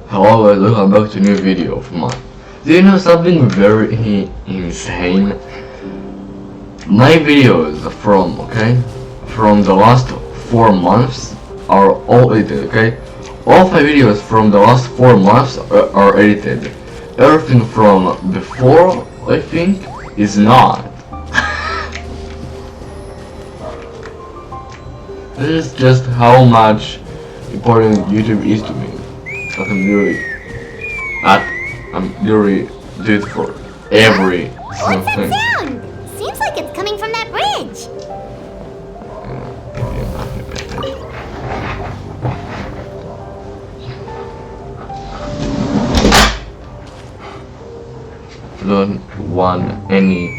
Hello and welcome back to a new video of mine. Do you know something very insane? My videos from the last 4 months are all edited, okay? All 5 videos from the last 4 months are edited. Everything from before, I think, is not. This is just how much important YouTube is to me. That I'm really do it for every What's single that thing. sound? Seems like it's coming from that bridge. Don't want any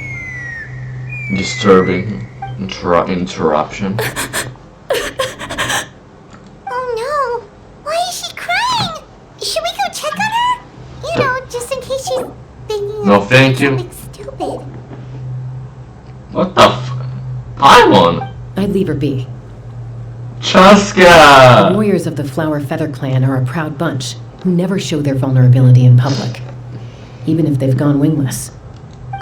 disturbing interruption. Oh no! Why is she crying? Should we go check on her? You know, just in case she's thinking No, of thank you. something stupid. What the f? Paimon! I'd leave her be. The Chaska! warriors of the Flower Feather clan are a proud bunch who never show their vulnerability in public, even if they've gone wingless.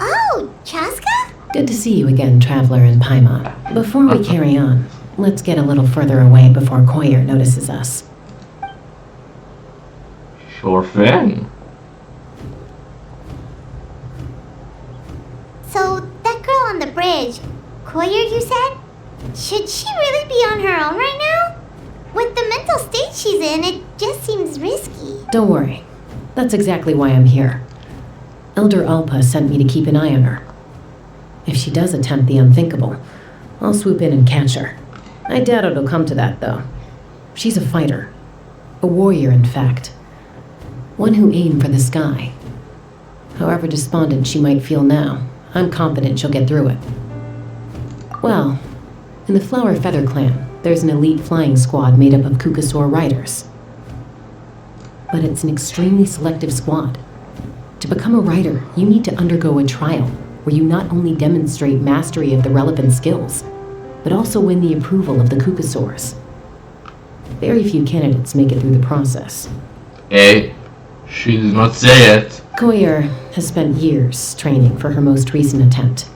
Oh, Chaska? Good to see you again, Traveler and Paimon. Before we carry on, let's get a little further away before Koyer notices us. Sure thing. So, that girl on the bridge, Koyer, you said? Should she really be on her own right now? With the mental state she's in, it just seems risky. Don't worry. That's exactly why I'm here. Elder Alpa sent me to keep an eye on her. If she does attempt the unthinkable, I'll swoop in and catch her. I doubt it'll come to that, though. She's a fighter. A warrior, in fact. One who aimed for the sky. However despondent she might feel now, I'm confident she'll get through it. Well, in the Flower Feather clan, there's an elite flying squad made up of Kukasaur riders. But it's an extremely selective squad. To become a rider, you need to undergo a trial where you not only demonstrate mastery of the relevant skills, but also win the approval of the Kukasaurs. Very few candidates make it through the process. Hey, she did not say it. Koyer has spent years training for her most recent attempt,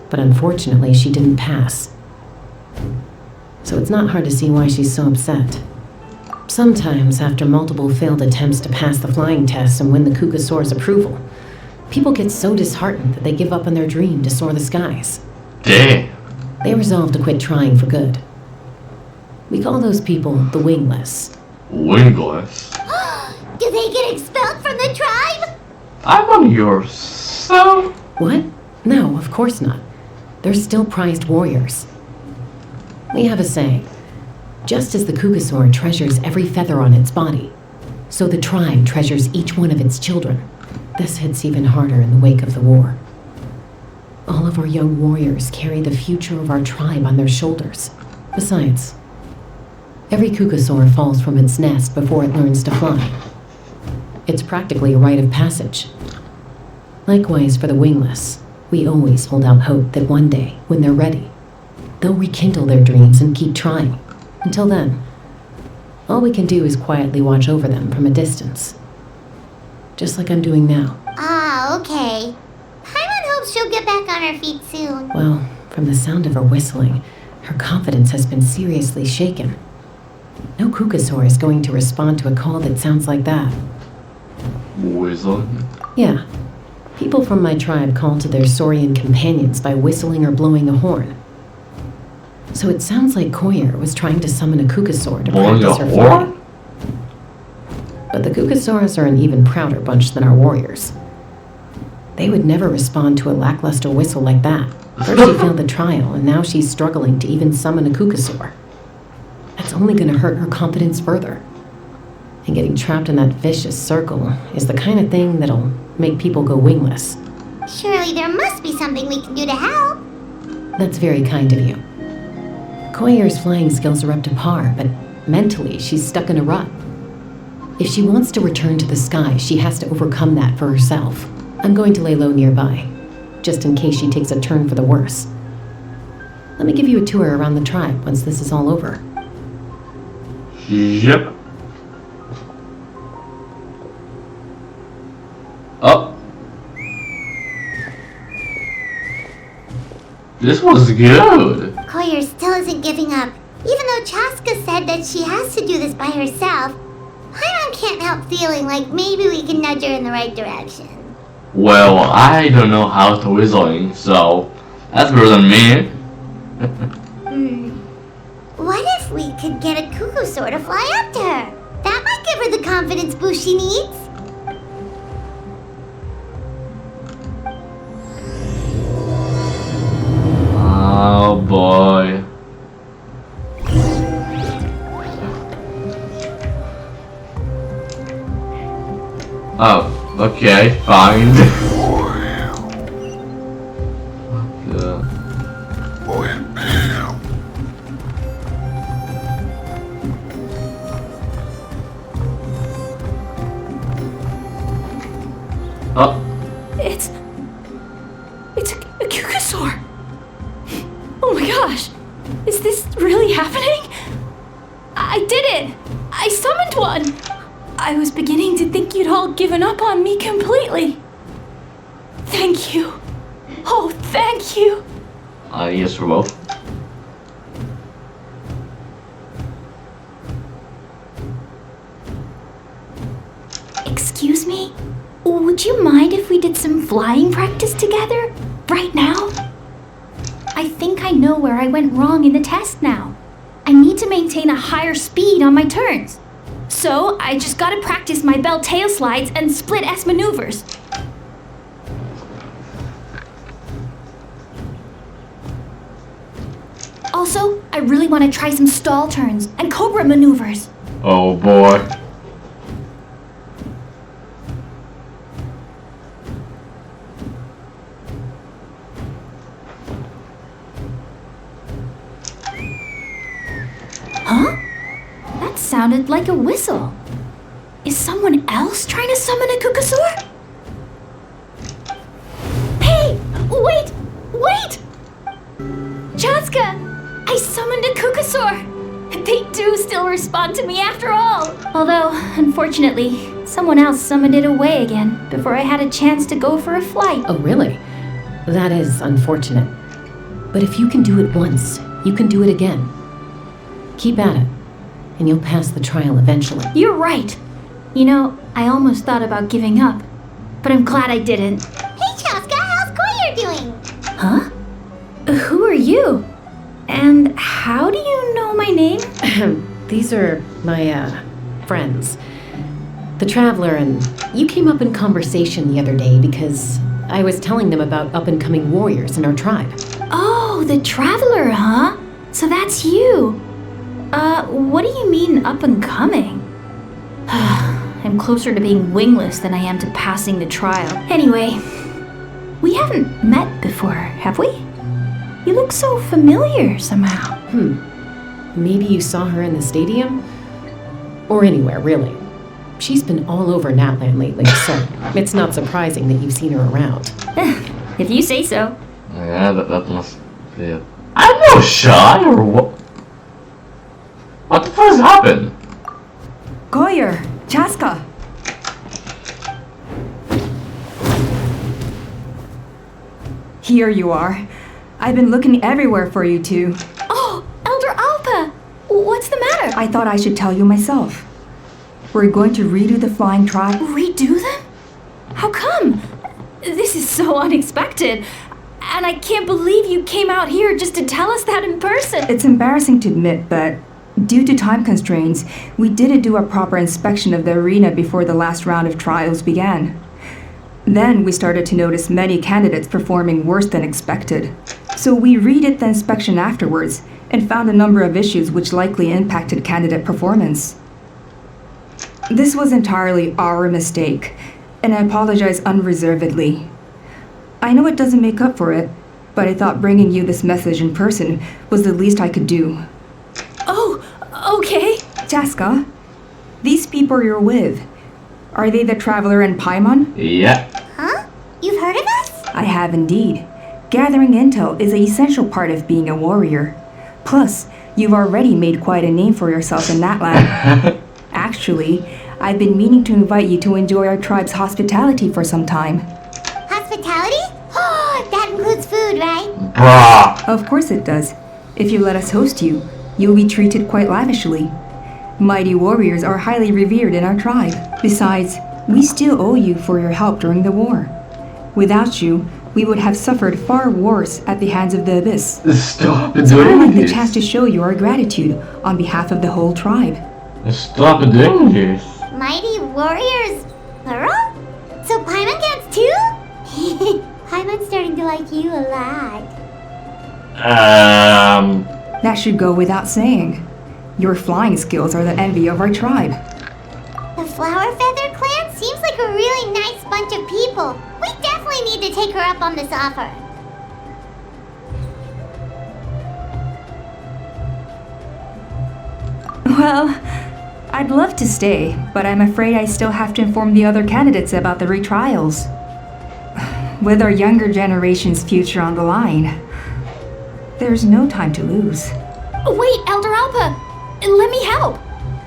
but unfortunately she didn't pass. So it's not hard to see why she's so upset. Sometimes, after multiple failed attempts to pass the flying test and win the Kukasaur's approval, people get so disheartened that they give up on their dream to soar the skies. Damn. They resolve to quit trying for good. We call those people the wingless. Wingless. Do they get expelled from the tribe? I'm on yourself. What? No, of course not. They're still prized warriors. We have a saying. Just as the Kukasaur treasures every feather on its body, so the tribe treasures each one of its children. This hits even harder in the wake of the war. All of our young warriors carry the future of our tribe on their shoulders. Besides, every Kukasaur falls from its nest before it learns to fly. It's practically a rite of passage. Likewise for the wingless, we always hold out hope that one day, when they're ready, they'll rekindle their dreams and keep trying. Until then, all we can do is quietly watch over them from a distance. Just like I'm doing now. Ah, okay. Paimon hopes she'll get back on her feet soon. Well, from the sound of her whistling, her confidence has been seriously shaken. No Kukasaur is going to respond to a call that sounds like that. Whistling. Yeah. People from my tribe call to their Saurian companions by whistling or blowing a horn. So it sounds like Koyer was trying to summon a Kukasaur to Blowing practice a her horn? flying. But the Kukasaurs are an even prouder bunch than our warriors. They would never respond to a lackluster whistle like that. First she failed the trial, and now she's struggling to even summon a Kukasaur. That's only going to hurt her confidence further. And getting trapped in that vicious circle is the kind of thing that'll make people go wingless. Surely there must be something we can do to help. That's very kind of you. Koyer's flying skills are up to par, but mentally she's stuck in a rut. If she wants to return to the sky, she has to overcome that for herself. I'm going to lay low nearby, just in case she takes a turn for the worse. Let me give you a tour around the tribe once this is all over. Yep. Oh. This was good. Koyer still isn't giving up. Even though Chaska said that she has to do this by herself, Paimon can't help feeling like maybe we can nudge her in the right direction. Well, I don't know how to whistling, so that's better than me. What if we could get a cuckoo to fly up to her? That might give her the confidence boost she needs. Oh boy. Oh, okay, fine. What the? Oh, It's a cuckoosaur. Oh my gosh. Is this really happening? I did it. I summoned one. I was beginning to think you'd all given up on me completely. Thank you. Oh, thank you. yes for both. Excuse me? Would you mind if we did some flying practice together? Right now? I think I know where I went wrong in the test now. I need to maintain a higher speed on my turns. So I just gotta practice my bell tail slides and split S maneuvers. Also, I really want to try some stall turns and cobra maneuvers. Oh boy. Huh? That sounded like a whistle. Is someone else trying to summon a cuckoosaur? Hey! Wait! Wait! Chaska! I summoned a cuckoosaur! They do still respond to me after all! Although, unfortunately, someone else summoned it away again before I had a chance to go for a flight. Oh, really? That is unfortunate. But if you can do it once, you can do it again. Keep at it, and you'll pass the trial eventually. You're right. You know, I almost thought about giving up, but I'm glad I didn't. Hey Chaska, how's Koyer doing? Huh? Who are you? And how do you know my name? These are my, friends. The Traveler and you came up in conversation the other day because I was telling them about up-and-coming warriors in our tribe. Oh, the Traveler, huh? So that's you. What do you mean up and coming? I'm closer to being wingless than I am to passing the trial. Anyway, we haven't met before, have we? You look so familiar somehow. Maybe you saw her in the stadium? Or anywhere, really. She's been all over Natland lately, so it's not surprising that you've seen her around. If you say so. Yeah, that must be it. I'm not shy or what? What the fuck happened? Koyer, Chaska. Here you are. I've been looking everywhere for you two. Oh, Elder Alpa! What's the matter? I thought I should tell you myself. We're going to redo the flying trial. Redo them? How come? This is so unexpected. And I can't believe you came out here just to tell us that in person. It's embarrassing to admit, but due to time constraints, we didn't do a proper inspection of the arena before the last round of trials began. Then we started to notice many candidates performing worse than expected. So we redid the inspection afterwards and found a number of issues which likely impacted candidate performance. This was entirely our mistake, and I apologize unreservedly. I know it doesn't make up for it, but I thought bringing you this message in person was the least I could do. Oh, okay. Chaska, these people you're with, are they the Traveler and Paimon? Yeah. Huh? You've heard of us? I have indeed. Gathering intel is an essential part of being a warrior. Plus, you've already made quite a name for yourself in that land. Actually, I've been meaning to invite you to enjoy our tribe's hospitality for some time. Hospitality? Oh, that includes food, right? Bruh. Of course it does. If you let us host you, you'll be treated quite lavishly. Mighty warriors are highly revered in our tribe. Besides, we still owe you for your help during the war. Without you, we would have suffered far worse at the hands of the Abyss. Stop I'd doing like the this. chance to show you our gratitude on behalf of the whole tribe. Stop doing this. Mighty warriors, plural? So Paimon gets too? Paimon's starting to like you a lot. That should go without saying. Your flying skills are the envy of our tribe. The Flower Feather clan seems like a really nice bunch of people. We definitely need to take her up on this offer. Well, I'd love to stay, but I'm afraid I still have to inform the other candidates about the retrials. With our younger generation's future on the line, there's no time to lose. Wait, Elder Alpa! Let me help!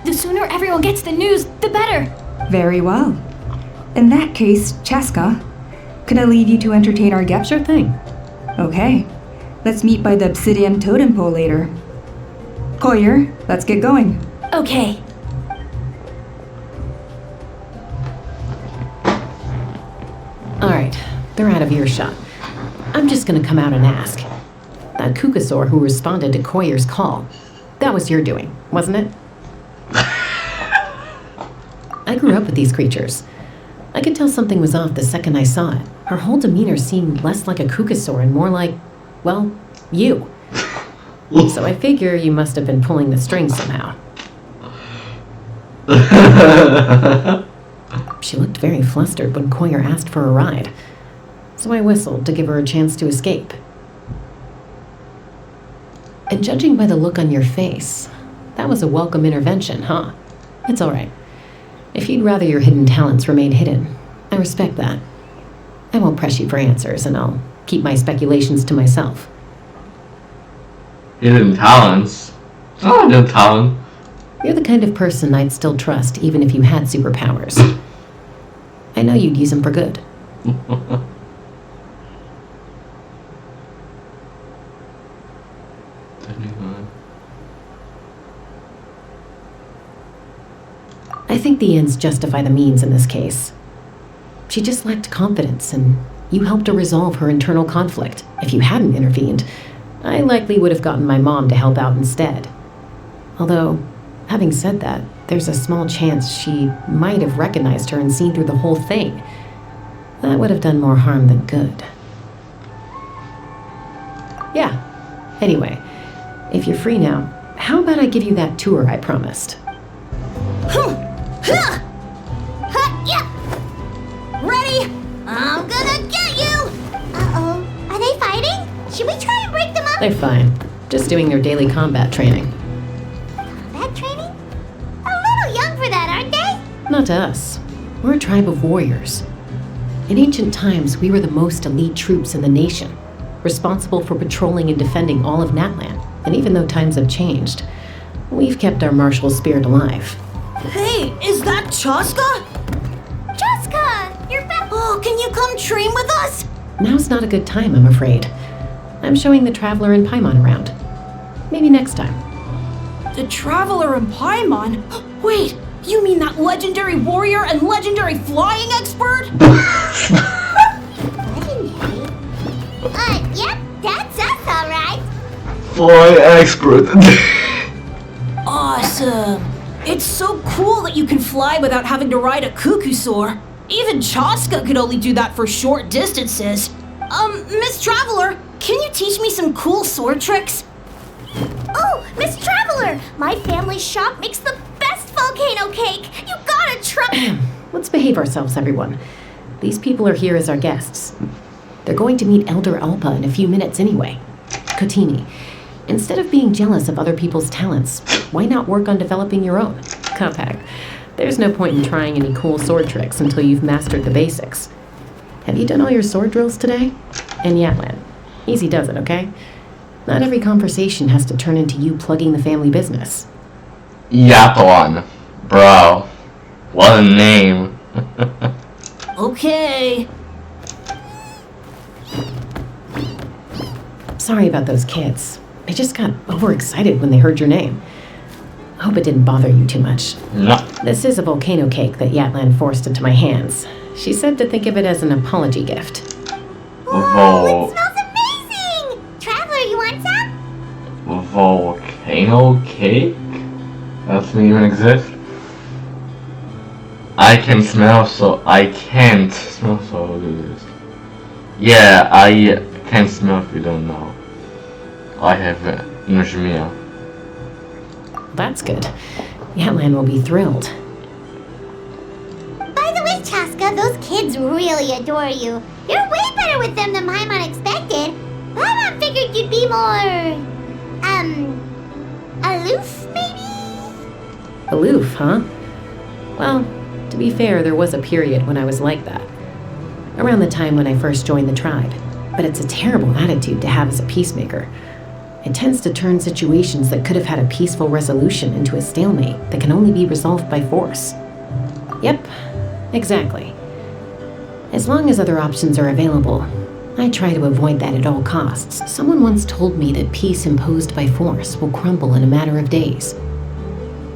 The sooner everyone gets the news, the better! Very well. In that case, Cheska, could I leave you to entertain our guests? Sure thing. Okay. Let's meet by the Obsidian Totem Pole later. Koyer, let's get going. Okay. Alright, they're out of earshot. I'm just gonna come out and ask. That Kukasaur who responded to Koyer's call, that was your doing, wasn't it? I grew up with these creatures. I could tell something was off the second I saw it. Her whole demeanor seemed less like a Kukasaur and more like, well, you. So I figure you must have been pulling the strings somehow. She looked very flustered when Koyer asked for a ride, so I whistled to give her a chance to escape. And judging by the look on your face, that was a welcome intervention, huh? It's all right. If you'd rather your hidden talents remain hidden, I respect that. I won't press you for answers, and I'll keep my speculations to myself. Hidden talents. Oh, hidden talent. You're the kind of person I'd still trust even if you had superpowers. I know you'd use them for good. I think the ends justify the means in this case. She just lacked confidence, and you helped her resolve her internal conflict. If you hadn't intervened, I likely would have gotten my mom to help out instead. Although, having said that, there's a small chance she might have recognized her and seen through the whole thing. That would have done more harm than good. Yeah. Anyway, if you're free now, how about I give you that tour I promised? Yeah. Ready? I'm gonna get you! Uh-oh. Are they fighting? Should we try and break them up? They're fine. Just doing their daily combat training. Combat training? A little young for that, aren't they? Not to us. We're a tribe of warriors. In ancient times, we were the most elite troops in the nation, responsible for patrolling and defending all of Natlan. And even though times have changed, we've kept our martial spirit alive. Hey, is that Chaska? Jessica, you're back. Oh, can you come train with us? Now's not a good time, I'm afraid. I'm showing the Traveler and Paimon around. Maybe next time. The Traveler and Paimon? Wait, you mean that legendary warrior and legendary flying expert? Legendary? Yep, that's us, alright. Fly expert. Awesome. It's so cool that you can fly without having to ride a cuckoosaur. Even Chaska could only do that for short distances. Miss Traveler, can you teach me some cool sword tricks? Oh, Miss Traveler, my family's shop makes the best volcano cake. You gotta try. Let's behave ourselves, everyone. These people are here as our guests. They're going to meet Elder Alpa in a few minutes anyway. Kotini, instead of being jealous of other people's talents, why not work on developing your own? Kopak, there's no point in trying any cool sword tricks until you've mastered the basics. Have you done all your sword drills today? And Yatlan, easy does it, okay? Not every conversation has to turn into you plugging the family business. Yatlan. Bro. What a name. Okay. Sorry about those kids. They just got overexcited when they heard your name. I hope it didn't bother you too much. No. This is a volcano cake that Yatlan forced into my hands. She said to think of it as an apology gift. Whoa, it smells amazing! Traveler, you want some? Volcano cake? That doesn't even exist. I can't smell so good. Yeah, I can't smell if you don't know. I have Nujmia. That's good. Yatlan will be thrilled. By the way, Chaska, those kids really adore you. You're way better with them than Paimon expected. Paimon figured you'd be more... aloof, maybe? Aloof, huh? Well, to be fair, there was a period when I was like that. Around the time when I first joined the tribe. But it's a terrible attitude to have as a peacemaker. It tends to turn situations that could have had a peaceful resolution into a stalemate that can only be resolved by force. Yep, exactly. As long as other options are available, I try to avoid that at all costs. Someone once told me that peace imposed by force will crumble in a matter of days.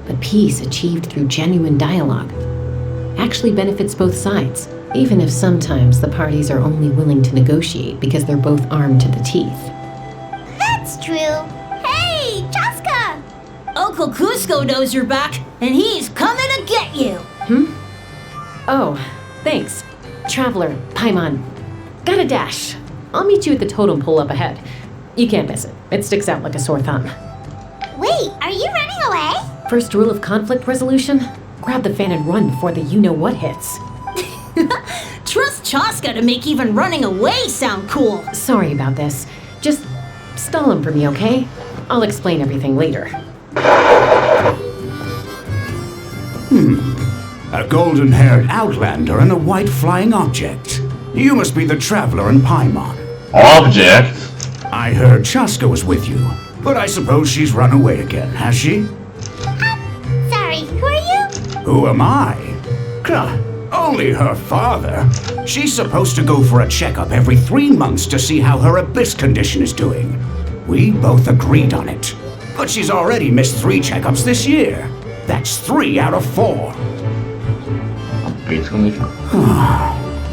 But peace achieved through genuine dialogue actually benefits both sides, even if sometimes the parties are only willing to negotiate because they're both armed to the teeth. That's true. Hey, Chaska! Uncle Cusco knows you're back, and he's coming to get you. Oh, thanks. Traveler, Paimon. Gotta dash. I'll meet you at the totem pole up ahead. You can't miss it. It sticks out like a sore thumb. Wait, are you running away? First rule of conflict resolution? Grab the fan and run before the you-know-what hits. Trust Chaska to make even running away sound cool. Sorry about this. Just stall him for me, okay? I'll explain everything later. A golden-haired outlander and a white flying object. You must be the traveler in Paimon. Object? I heard Chaska was with you, but I suppose she's run away again, has she? Sorry, who are you? Who am I? Only her father. She's supposed to go for a checkup every 3 months to see how her abyss condition is doing. We both agreed on it. But she's already missed 3 checkups this year. That's 3 out of 4. Abyss condition?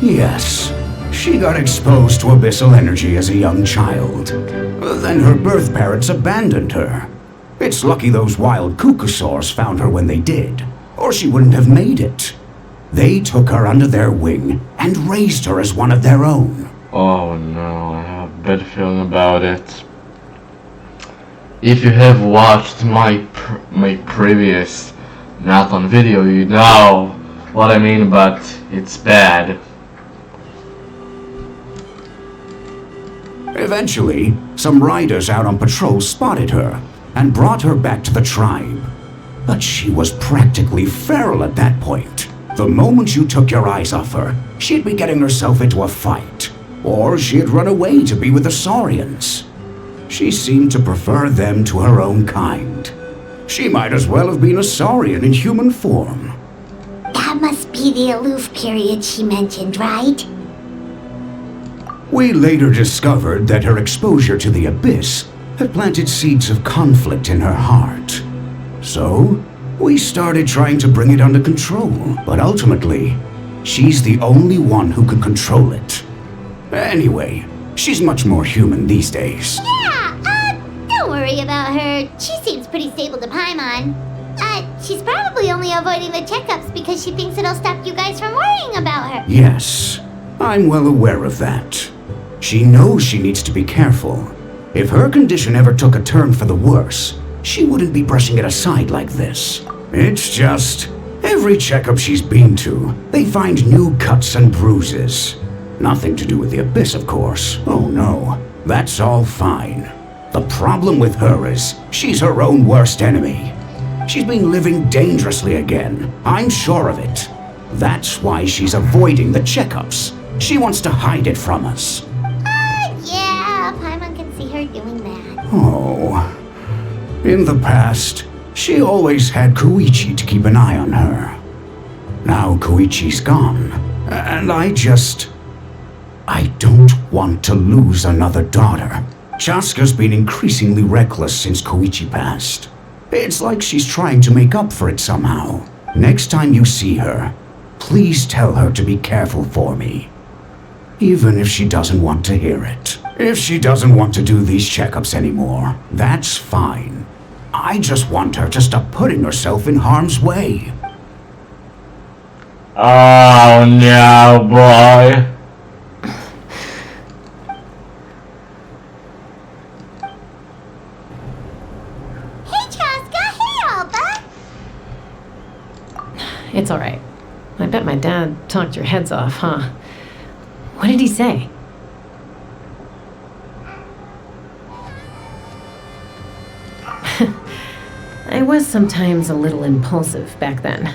Yes. She got exposed to abyssal energy as a young child. Then her birth parents abandoned her. It's lucky those wild cuckoosaurs found her when they did, or she wouldn't have made it. They took her under their wing and raised her as one of their own. Oh no, I have a bad feeling about it. If you have watched my previous Nathan video, you know what I mean, but it's bad. Eventually, some riders out on patrol spotted her and brought her back to the tribe. But she was practically feral at that point. The moment you took your eyes off her, she'd be getting herself into a fight, or she'd run away to be with the Saurians. She seemed to prefer them to her own kind. She might as well have been a Saurian in human form. That must be the aloof period she mentioned, right? We later discovered that her exposure to the abyss had planted seeds of conflict in her heart. So, we started trying to bring it under control, but ultimately, she's the only one who can control it. Anyway, she's much more human these days. Yeah, don't worry about her. She seems pretty stable to Paimon. She's probably only avoiding the checkups because she thinks it'll stop you guys from worrying about her. Yes, I'm well aware of that. She knows she needs to be careful. If her condition ever took a turn for the worse, she wouldn't be brushing it aside like this. It's just, every checkup she's been to, they find new cuts and bruises. Nothing to do with the abyss, of course. Oh no, that's all fine. The problem with her is, she's her own worst enemy. She's been living dangerously again, I'm sure of it. That's why she's avoiding the checkups. She wants to hide it from us. Yeah, Paimon can see her doing that. Oh. In the past, she always had Koichi to keep an eye on her. Now Koichi's gone, and I don't want to lose another daughter. Chaska's been increasingly reckless since Koichi passed. It's like she's trying to make up for it somehow. Next time you see her, please tell her to be careful for me. Even if she doesn't want to hear it. If she doesn't want to do these checkups anymore, that's fine. I just want her to stop putting herself in harm's way. Oh no, boy. Hey, Chaska. Hey, Alba. It's alright. I bet my dad talked your heads off, huh? What did he say? I was sometimes a little impulsive back then.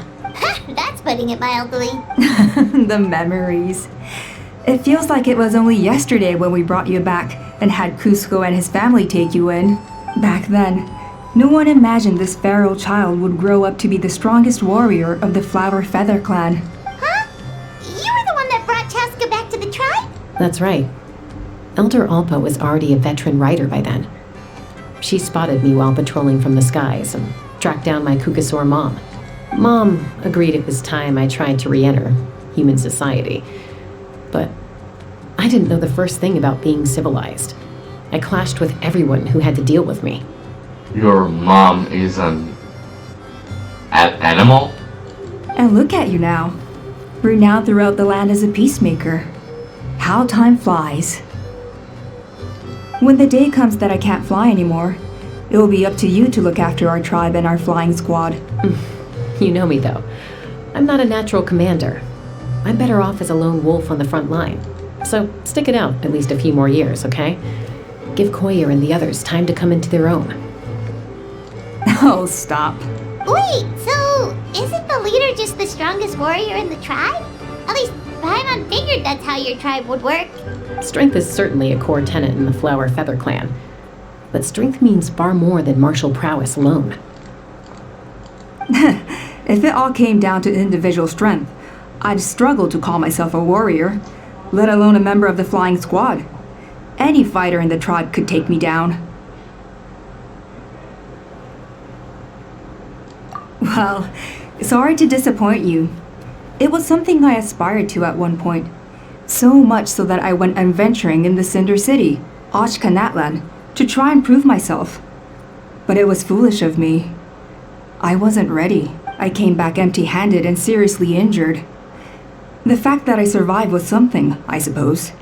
That's putting it mildly. The memories. It feels like it was only yesterday when we brought you back and had Cusco and his family take you in. Back then, no one imagined this feral child would grow up to be the strongest warrior of the Flower Feather clan. Huh? You were the one that brought Chaska back to the tribe? That's right. Elder Alpa was already a veteran rider by then. She spotted me while patrolling from the skies and tracked down my Kukasaur mom. Mom agreed it was time I tried to re-enter human society. But I didn't know the first thing about being civilized. I clashed with everyone who had to deal with me. Your mom is an animal? And look at you now. Renowned throughout the land as a peacemaker. How time flies. When the day comes that I can't fly anymore, it will be up to you to look after our tribe and our flying squad. You know me, though. I'm not a natural commander. I'm better off as a lone wolf on the front line. So stick it out at least a few more years, okay? Give Koyer and the others time to come into their own. Oh, stop. Wait, so isn't the leader just the strongest warrior in the tribe? At least Paimon figured that's how your tribe would work. Strength is certainly a core tenet in the Flower Feather clan. But strength means far more than martial prowess alone. If it all came down to individual strength, I'd struggle to call myself a warrior, let alone a member of the flying squad. Any fighter in the tribe could take me down. Well, sorry to disappoint you. It was something I aspired to at one point. So much so that I went adventuring in the Cinder City, Ashkanatlan, to try and prove myself. But it was foolish of me. I wasn't ready. I came back empty-handed and seriously injured. The fact that I survived was something, I suppose.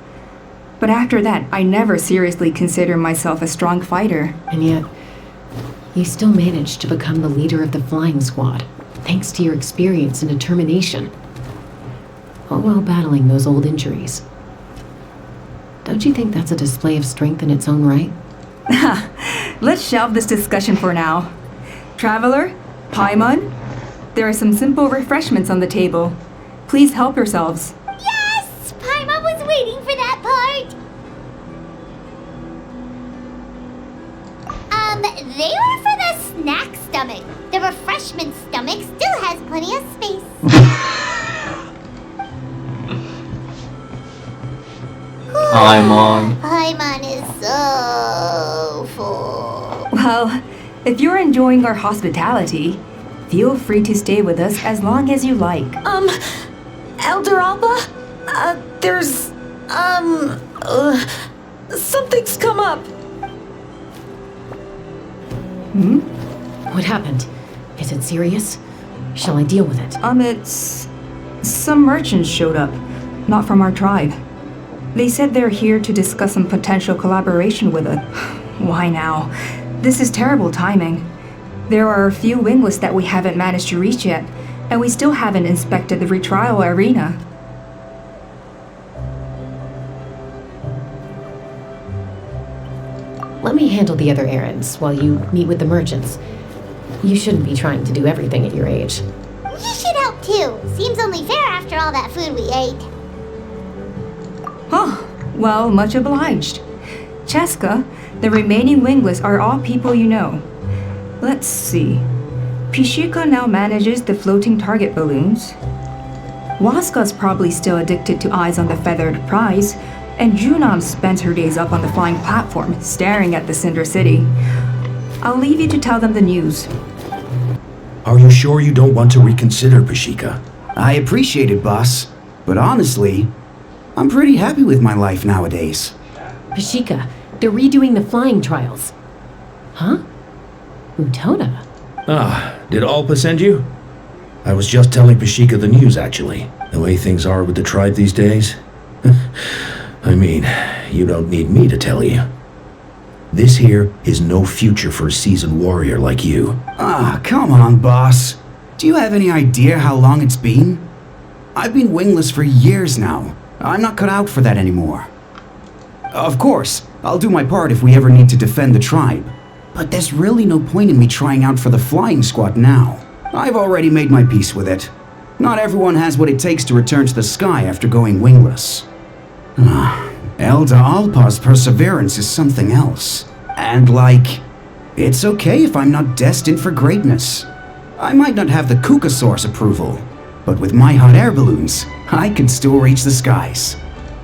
But after that, I never seriously considered myself a strong fighter. And yet, you still managed to become the leader of the flying squad, thanks to your experience and determination. All while battling those old injuries. Don't you think that's a display of strength in its own right? Let's shelve this discussion for now. Traveler, Paimon, there are some simple refreshments on the table. Please help yourselves. Yes! Paimon was waiting for that part! They were for the snack stomach. The refreshment stomach still has plenty of space. Paimon. Paimon is so full. Well, if you're enjoying our hospitality, feel free to stay with us as long as you like. Elder Alba? Something's come up. What happened? Is it serious? Shall I deal with it? It's... Some merchants showed up, not from our tribe. They said they're here to discuss some potential collaboration with us. Why now? This is terrible timing. There are a few wingless that we haven't managed to reach yet, and we still haven't inspected the retrial arena. Let me handle the other errands while you meet with the merchants. You shouldn't be trying to do everything at your age. You should help too. Seems only fair after all that food we ate. Oh, well, much obliged. Cheska, the remaining wingless are all people you know. Let's see. Pishika now manages the floating target balloons. Waska's probably still addicted to Eyes on the Feathered Prize, and Junam spends her days up on the flying platform, staring at the Cinder City. I'll leave you to tell them the news. Are you sure you don't want to reconsider, Pashika? I appreciate it, boss. But honestly, I'm pretty happy with my life nowadays. Pashika, they're redoing the flying trials. Huh? Utona? Ah, did Alpa send you? I was just telling Pashika the news, actually. The way things are with the tribe these days. I mean, you don't need me to tell you. This here is no future for a seasoned warrior like you. Ah, come on, boss. Do you have any idea how long it's been? I've been wingless for years now. I'm not cut out for that anymore. Of course, I'll do my part if we ever need to defend the tribe. But there's really no point in me trying out for the flying squad now. I've already made my peace with it. Not everyone has what it takes to return to the sky after going wingless. Elder Alpa's perseverance is something else. And it's okay if I'm not destined for greatness. I might not have the Kukasaur's approval, but with my hot air balloons, I can still reach the skies.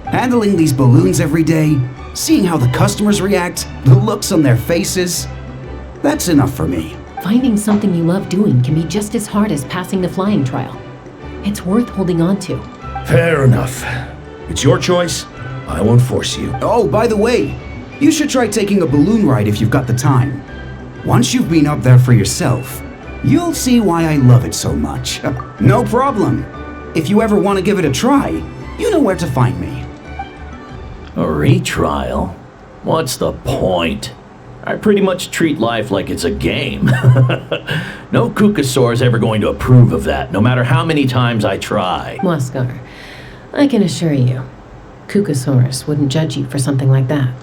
Handling these balloons every day, seeing how the customers react, the looks on their faces, that's enough for me. Finding something you love doing can be just as hard as passing the flying trial. It's worth holding on to. Fair enough. It's your choice. I won't force you. Oh, by the way, you should try taking a balloon ride if you've got the time. Once you've been up there for yourself, you'll see why I love it so much. No problem. If you ever want to give it a try, you know where to find me. A retrial? What's the point? I pretty much treat life like it's a game. No Kukasaur's ever going to approve of that, no matter how many times I try. Waskar, I can assure you, Kukasaurus wouldn't judge you for something like that.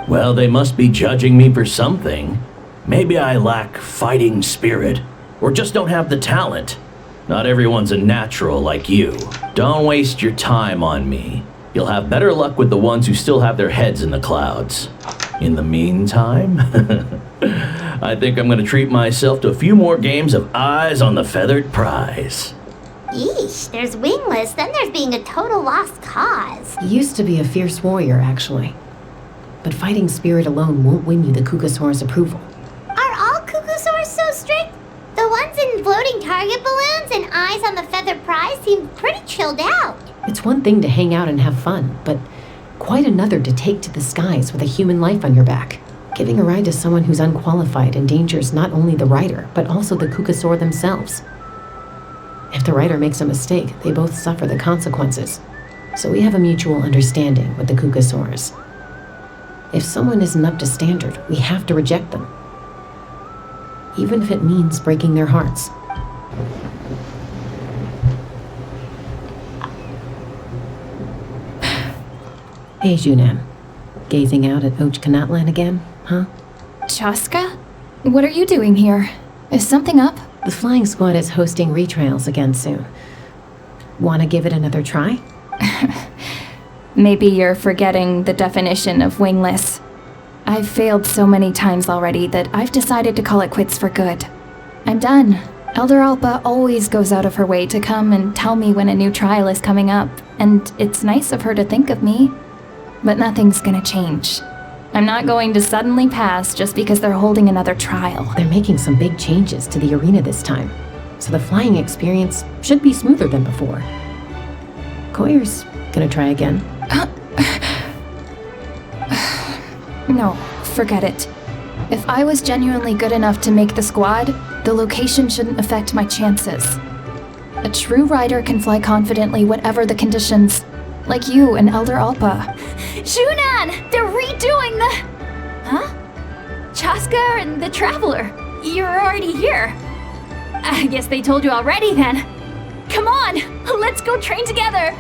Well, they must be judging me for something. Maybe I lack fighting spirit, or just don't have the talent. Not everyone's a natural like you. Don't waste your time on me. You'll have better luck with the ones who still have their heads in the clouds. In the meantime, I think I'm gonna treat myself to a few more games of Eyes on the Feathered Prize. Yeesh, there's wingless, then there's being a total lost cause. You used to be a fierce warrior, actually. But fighting spirit alone won't win you the Kukasaur's approval. Are all Kukusaurs so strict? The ones in floating target balloons and Eyes on the Feathered Prize seem pretty chilled out. It's one thing to hang out and have fun, but quite another to take to the skies with a human life on your back. Giving a ride to someone who's unqualified endangers not only the rider, but also the Kukasaur themselves. If the rider makes a mistake, they both suffer the consequences. So we have a mutual understanding with the Kukasaurs. If someone isn't up to standard, we have to reject them. Even if it means breaking their hearts. Hey, Junam. Gazing out at Ochkanatlan again, huh? Chaska? What are you doing here? Is something up? The flying squad is hosting retrials again soon. Want to give it another try? Maybe you're forgetting the definition of wingless. I've failed so many times already that I've decided to call it quits for good. I'm done. Elder Alpa always goes out of her way to come and tell me when a new trial is coming up, and it's nice of her to think of me. But nothing's gonna change. I'm not going to suddenly pass just because they're holding another trial. They're making some big changes to the arena this time, so the flying experience should be smoother than before. Koyer's gonna try again. No, forget it. If I was genuinely good enough to make the squad, the location shouldn't affect my chances. A true rider can fly confidently whatever the conditions, like you and Elder Alpa. Shunan! They're redoing the... Huh? Chaska and the Traveler. You're already here. I guess they told you already then. Come on, let's go train together.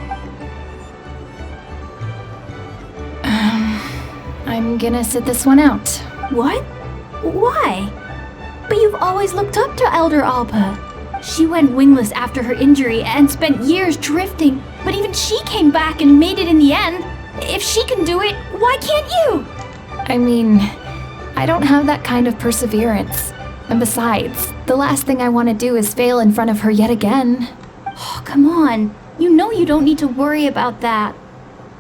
I'm gonna sit this one out. What? Why? But you've always looked up to Elder Alpa. She went wingless after her injury and spent years drifting, but even she came back and made it in the end. If she can do it, why can't you? I mean, I don't have that kind of perseverance. And besides, the last thing I want to do is fail in front of her yet again. Oh, come on. You know you don't need to worry about that.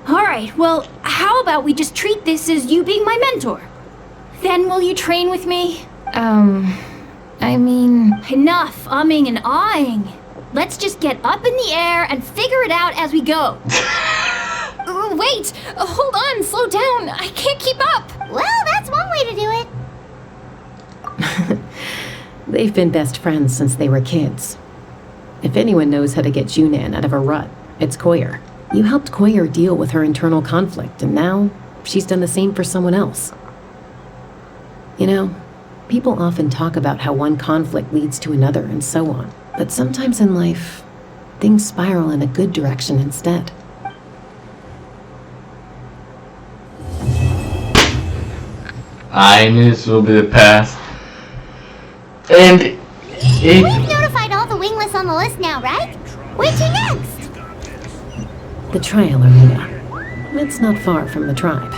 Alright, well, how about we just treat this as you being my mentor? Then will you train with me? I mean... Enough umming and ahhing. Let's just get up in the air and figure it out as we go. Wait! Hold on, slow down. I can't keep up. Well, that's one way to do it. They've been best friends since they were kids. If anyone knows how to get Junan out of a rut, it's Koyer. You helped Koyer deal with her internal conflict, and now she's done the same for someone else. You know, people often talk about how one conflict leads to another and so on, but sometimes in life, things spiral in a good direction instead. I knew this will be the past. And We've notified all the wingless on the list now, right? Where'd you next? The trial arena. It's not far from the tribe.